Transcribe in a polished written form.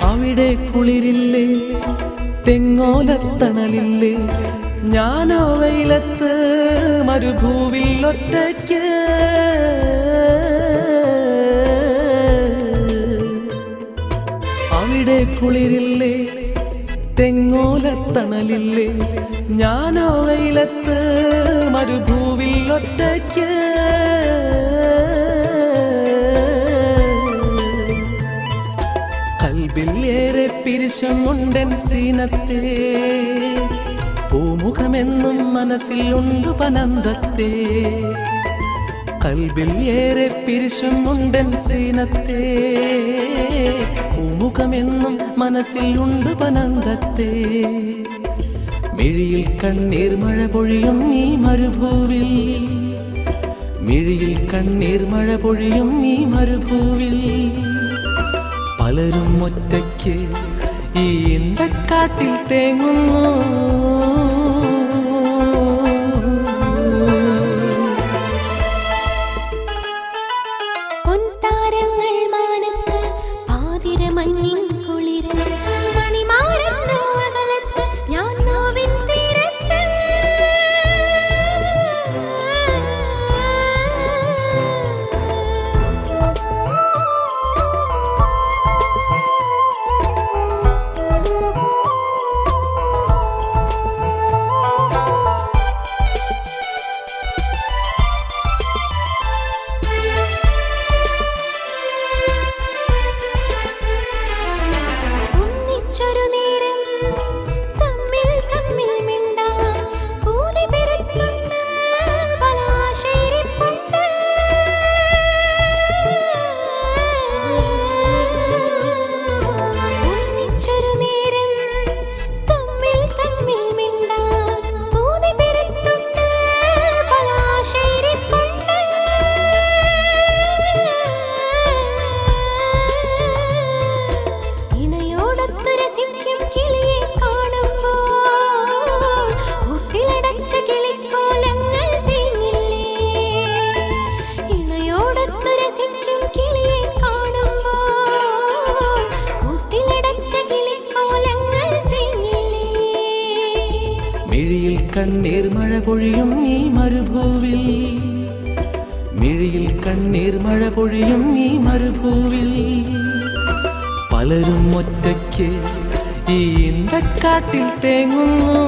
അവിടെ കുളിരില്ലേ, തെങ്ങോലത്തണലില്ലേ, ഞാനോ വെയിലത്ത് മരുഭൂവിൽ ഒറ്റയ്ക്ക്. അവിടെ കുളിരില്ലേ, തെങ്ങോലത്തണലില്ലേ, ഞാനോ വെയിലത്ത് മരുഭൂവിൽ ഒറ്റയ്ക്ക്. കൽബിൽ ഏറെ പിരിശമുണ്ടൻ സീനത്തെ, പൂമുഖമെന്നും മനസ്സിലുണ്ട് പനന്തത്തെ. കൽബിൽ ഏറെ പിരിശമുണ്ടൻ സീനത്തെ, പൂമുഖമെന്നും മനസ്സിലുണ്ട് പനന്തത്തെ. മിഴിയിൽ കണ്ണീർ മഴ പൊഴിയും ഈ മരുഭൂവിൽ, മിഴിയിൽ കണ്ണീർ മഴ പൊഴിയും ഈ മരുഭൂവിൽ. പലരും ഒറ്റയ്ക്ക് ഈ ഇന്തക്കാട്ടിൽ തേങ്ങുന്നു. മിഴിയിൽ കണ്ണീർ മഴ പൊഴിയും ഈ മരുഭൂവിൽ, മിഴിയിൽ കണ്ണീർ മഴ പൊഴിയും ഈ മരുഭൂവിൽ. പലരും ഒറ്റയ്ക്ക് ഈ ഇന്തക്കാട്ടിൽ തേങ്ങുന്നു.